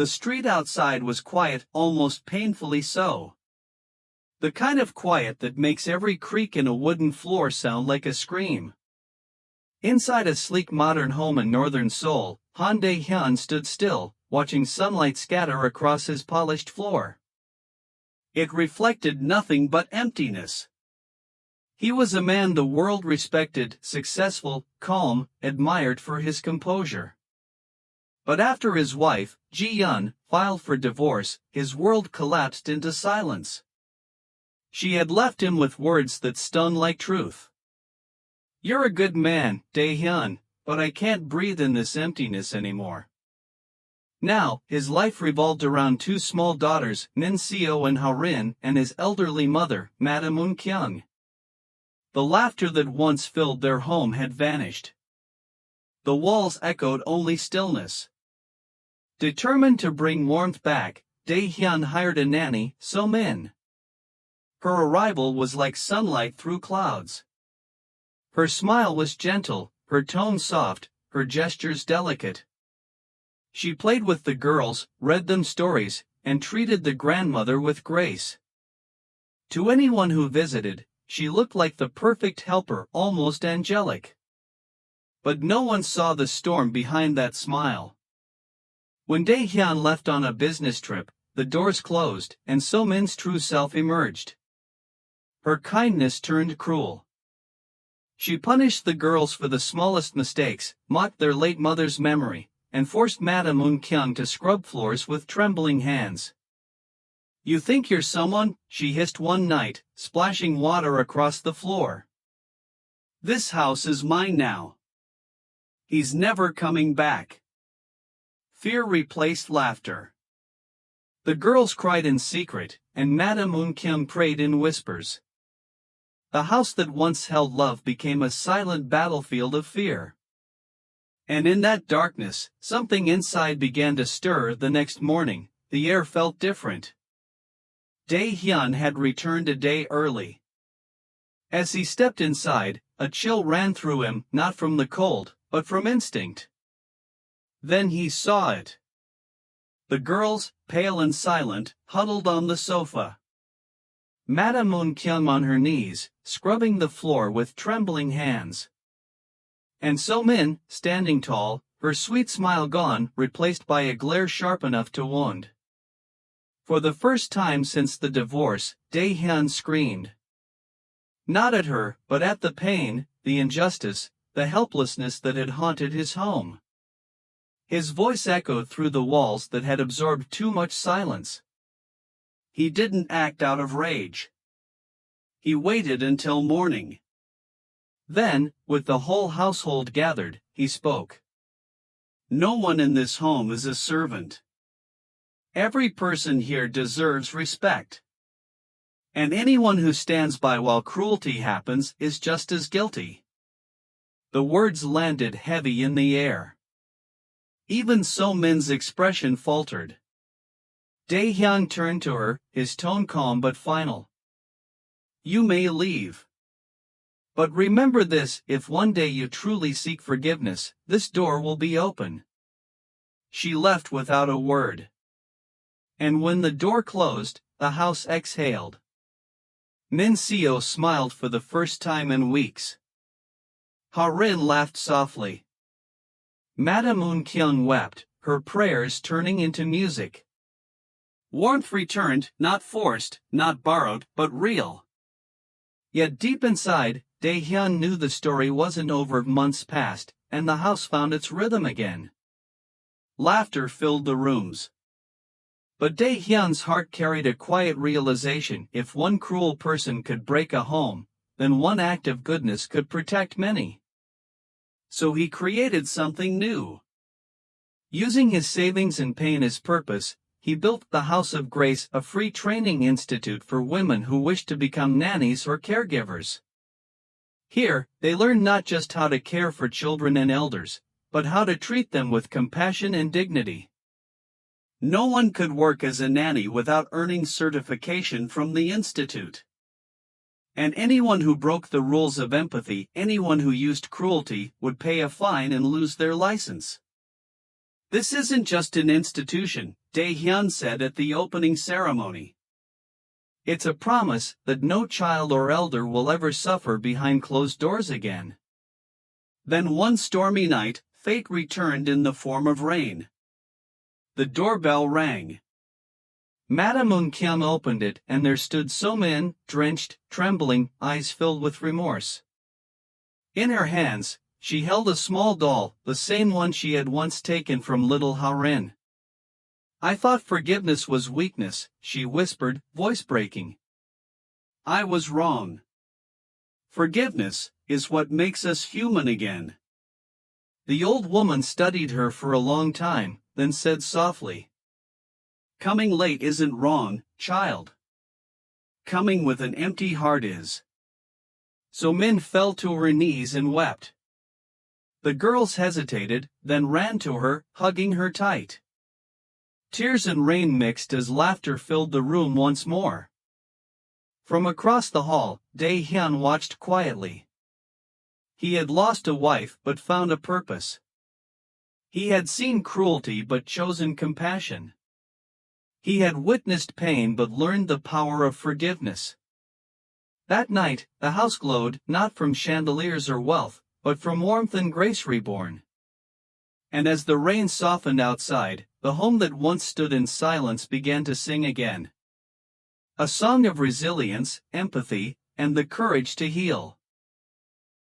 The street outside was quiet, almost painfully so. The kind of quiet that makes every creak in a wooden floor sound like a scream. Inside a sleek modern home in northern Seoul, Dae Hyun stood still, watching sunlight scatter across his polished floor. It reflected nothing but emptiness. He was a man the world respected, successful, calm, admired for his composure. But after his wife, Ji-yeon, filed for divorce, his world collapsed into silence. She had left him with words that stung like truth. "You're a good man, Dae Hyun, but I can't breathe in this emptiness anymore." Now, his life revolved around two small daughters, Min Seo and Ha-rin, and his elderly mother, Madam Eun-kyung. The laughter that once filled their home had vanished. The walls echoed only stillness. Determined to bring warmth back, Dae Hyun hired a nanny, So-min. Her arrival was like sunlight through clouds. Her smile was gentle, her tone soft, her gestures delicate. She played with the girls, read them stories, and treated the grandmother with grace. To anyone who visited, she looked like the perfect helper, almost angelic. But no one saw the storm behind that smile. When Dae Hyun left on a business trip, the doors closed, and So-min's true self emerged. Her kindness turned cruel. She punished the girls for the smallest mistakes, mocked their late mother's memory, and forced Madam Eun-kyung to scrub floors with trembling hands. "You think you're someone?" she hissed one night, splashing water across the floor. "This house is mine now. He's never coming back." Fear replaced laughter. The girls cried in secret, and Madam Eun-kyung prayed in whispers. The house that once held love became a silent battlefield of fear. And in that darkness, something inside began to stir. The next morning, the air felt different. Dae Hyun had returned a day early. As he stepped inside, a chill ran through him, not from the cold, but from instinct. Then he saw it. The girls, pale and silent, huddled on the sofa. Madam Eun-kyung on her knees, scrubbing the floor with trembling hands. And So-min, standing tall, her sweet smile gone, replaced by a glare sharp enough to wound. For the first time since the divorce, Dae Hyun screamed. Not at her, but at the pain, the injustice, the helplessness that had haunted his home. His voice echoed through the walls that had absorbed too much silence. He didn't act out of rage. He waited until morning. Then, with the whole household gathered, he spoke. "No one in this home is a servant. Every person here deserves respect. And anyone who stands by while cruelty happens is just as guilty." The words landed heavy in the air. Even So-min's expression faltered. Dae Hyun turned to her, his tone calm but final. "You may leave. But remember this, if one day you truly seek forgiveness, this door will be open." She left without a word. And when the door closed, the house exhaled. Min Seo smiled for the first time in weeks. Ha-rin laughed softly. Madam Eun-kyung wept, her prayers turning into music. Warmth returned, not forced, not borrowed, but real. Yet deep inside, Dae Hyun knew the story wasn't over. Months passed, and the house found its rhythm again. Laughter filled the rooms. But Dae Hyun's heart carried a quiet realization: if one cruel person could break a home, then one act of goodness could protect many. So he created something new. Using his savings and pain as purpose, he built the House of Grace, a free training institute for women who wish to become nannies or caregivers. Here, they learn not just how to care for children and elders, but how to treat them with compassion and dignity. No one could work as a nanny without earning certification from the institute. And anyone who broke the rules of empathy, anyone who used cruelty, would pay a fine and lose their license. This isn't just an institution, Dae Hyun said at the opening ceremony. It's a promise that no child or elder will ever suffer behind closed doors again. Then one stormy night, fate returned in the form of rain. The doorbell rang. Madam Eun Kim opened it, and there stood So-min, drenched, trembling, eyes filled with remorse. In her hands, she held a small doll, the same one she had once taken from little Ha-rin. I thought forgiveness was weakness, she whispered, voice breaking. I was wrong. Forgiveness is what makes us human again. The old woman studied her for a long time, then said softly. Coming late isn't wrong, child. Coming with an empty heart is. So-min fell to her knees and wept. The girls hesitated, then ran to her, hugging her tight. Tears and rain mixed as laughter filled the room once more. From across the hall, Dae Hyun watched quietly. He had lost a wife but found a purpose. He had seen cruelty but chosen compassion. He had witnessed pain but learned the power of forgiveness. That night, the house glowed, not from chandeliers or wealth, but from warmth and grace reborn. And as the rain softened outside, the home that once stood in silence began to sing again. A song of resilience, empathy, and the courage to heal.